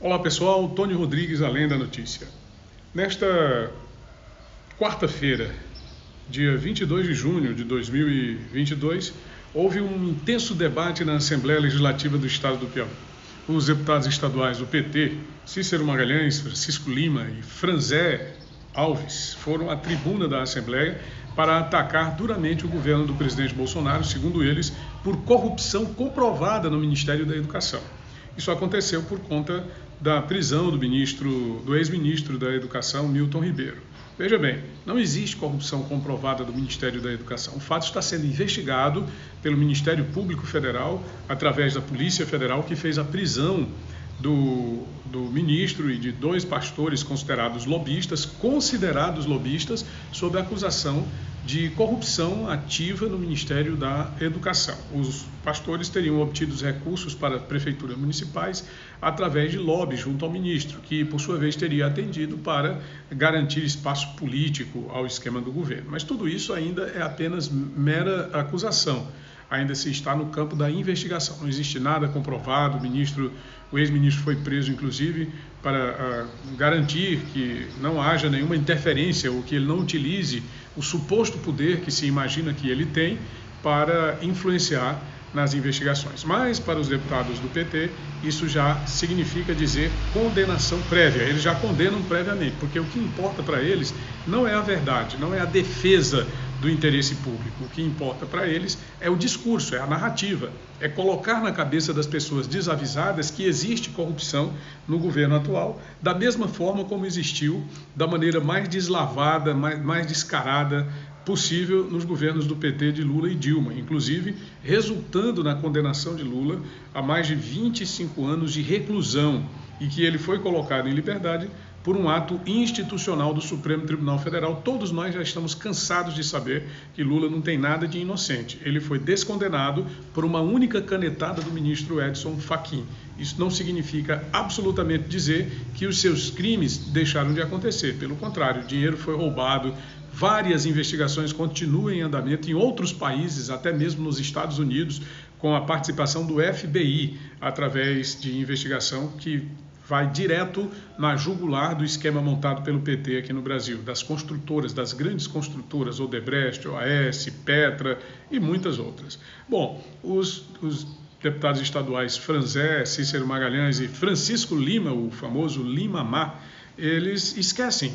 Olá pessoal, Tony Rodrigues, Além da Notícia. Nesta quarta-feira, dia 22 de junho de 2022, houve um intenso debate na Assembleia Legislativa do Estado do Piauí. Os deputados estaduais do PT, Cícero Magalhães, Francisco Lima e Franzé Alves, foram à tribuna da Assembleia para atacar duramente o governo do presidente Bolsonaro, segundo eles, por corrupção comprovada no Ministério da Educação. Isso aconteceu por conta da prisão do ex-ministro da Educação, Milton Ribeiro. Veja bem, não existe corrupção comprovada do Ministério da Educação. O fato está sendo investigado pelo Ministério Público Federal, através da Polícia Federal, que fez a prisão do ministro e de dois pastores considerados lobistas, sob a acusação de corrupção ativa no Ministério da Educação. Os pastores teriam obtido recursos para prefeituras municipais através de lobby junto ao ministro, que por sua vez teria atendido para garantir espaço político ao esquema do governo. Mas tudo isso ainda é apenas mera acusação. Ainda se está no campo da investigação. Não existe nada comprovado. O ex-ministro foi preso, inclusive, para garantir que não haja nenhuma interferência ou que ele não utilize o suposto poder que se imagina que ele tem para influenciar nas investigações. Mas, para os deputados do PT, isso já significa dizer condenação prévia. Eles já condenam previamente, porque o que importa para eles não é a verdade, não é a defesa do interesse público. O que importa para eles é o discurso, é a narrativa, é colocar na cabeça das pessoas desavisadas que existe corrupção no governo atual, da mesma forma como existiu, da maneira mais deslavada, mais descarada possível nos governos do PT de Lula e Dilma, inclusive resultando na condenação de Lula a mais de 25 anos de reclusão, e que ele foi colocado em liberdade por um ato institucional do Supremo Tribunal Federal. Todos nós já estamos cansados de saber que Lula não tem nada de inocente. Ele foi descondenado por uma única canetada do ministro Edson Fachin. Isso não significa absolutamente dizer que os seus crimes deixaram de acontecer. Pelo contrário, o dinheiro foi roubado. Várias investigações continuam em andamento em outros países, até mesmo nos Estados Unidos, com a participação do FBI, através de investigação que vai direto na jugular do esquema montado pelo PT aqui no Brasil, das construtoras, das grandes construtoras, Odebrecht, OAS, Petra e muitas outras. Bom, os deputados estaduais Franzé, Cícero Magalhães e Francisco Lima, o famoso Limamar, eles esquecem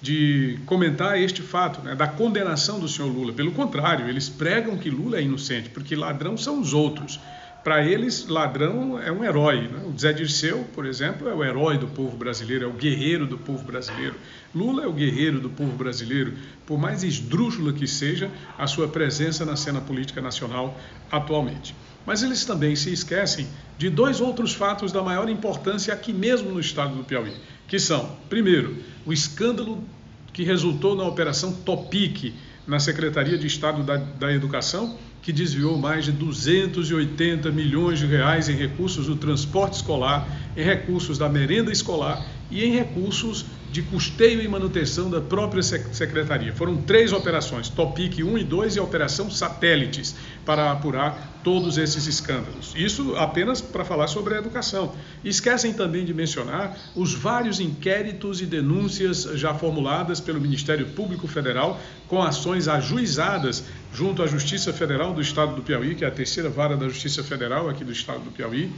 de comentar este fato, né, da condenação do senhor Lula. Pelo contrário, eles pregam que Lula é inocente, porque ladrão são os outros. Para eles, ladrão é um herói, né? O Zé Dirceu, por exemplo, é o herói do povo brasileiro, é o guerreiro do povo brasileiro. Lula é o guerreiro do povo brasileiro, por mais esdrúxula que seja a sua presença na cena política nacional atualmente. Mas eles também se esquecem de dois outros fatos da maior importância aqui mesmo no estado do Piauí, que são, primeiro, o escândalo que resultou na Operação Topic, na Secretaria de Estado da Educação, que desviou mais de 280 milhões de reais em recursos do transporte escolar, em recursos da merenda escolar e em recursos de custeio e manutenção da própria secretaria. Foram 3 operações, Topic 1 e 2 e a Operação Satélites, para apurar todos esses escândalos. Isso apenas para falar sobre a educação. Esquecem também de mencionar os vários inquéritos e denúncias já formuladas pelo Ministério Público Federal, com ações ajuizadas junto à Justiça Federal do Estado do Piauí, que é a terceira vara da Justiça Federal aqui do Estado do Piauí,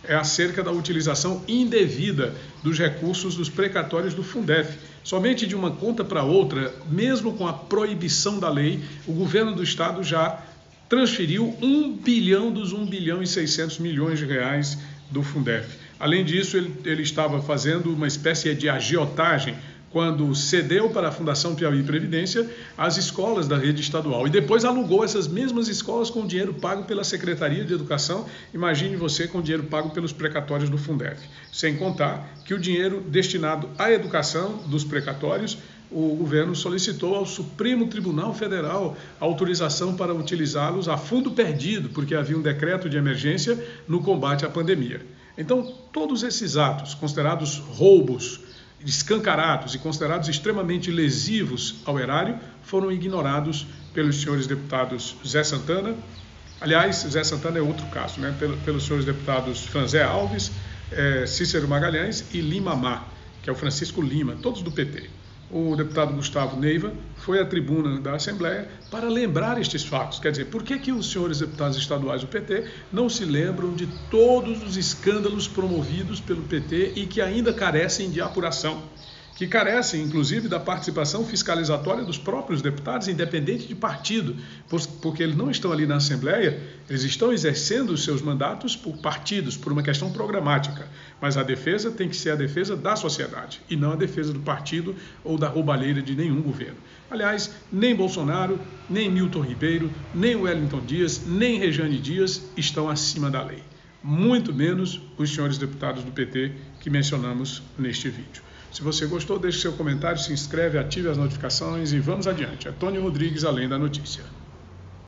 acerca da utilização indevida dos recursos dos precatórios do Fundef. Somente de uma conta para outra, mesmo com a proibição da lei, o governo do Estado já transferiu 1 bilhão dos 1 bilhão e 600 milhões de reais do Fundef. Além disso, ele estava fazendo uma espécie de agiotagem quando cedeu para a Fundação Piauí Previdência as escolas da rede estadual e depois alugou essas mesmas escolas com dinheiro pago pela Secretaria de Educação. Imagine você com dinheiro pago pelos precatórios do Fundef. Sem contar que o dinheiro destinado à educação dos precatórios, o governo solicitou ao Supremo Tribunal Federal autorização para utilizá-los a fundo perdido, porque havia um decreto de emergência no combate à pandemia. Então, todos esses atos considerados roubos escancarados e considerados extremamente lesivos ao erário foram ignorados pelos senhores deputados Zé Santana. Aliás, Zé Santana é outro caso, né? Pelos senhores deputados Franzé Alves, Cícero Magalhães e Lima Má, que é o Francisco Lima, todos do PT. O deputado Gustavo Neiva foi à tribuna da Assembleia para lembrar estes fatos. Quer dizer, por que os senhores deputados estaduais do PT não se lembram de todos os escândalos promovidos pelo PT e que ainda carecem de apuração? Que carecem, inclusive, da participação fiscalizatória dos próprios deputados, independente de partido, porque eles não estão ali na Assembleia, eles estão exercendo os seus mandatos por partidos, por uma questão programática. Mas a defesa tem que ser a defesa da sociedade, e não a defesa do partido ou da roubalheira de nenhum governo. Aliás, nem Bolsonaro, nem Milton Ribeiro, nem Wellington Dias, nem Rejane Dias estão acima da lei. Muito menos os senhores deputados do PT que mencionamos neste vídeo. Se você gostou, deixe seu comentário, se inscreve, ative as notificações e vamos adiante. Antônio Rodrigues, Além da Notícia.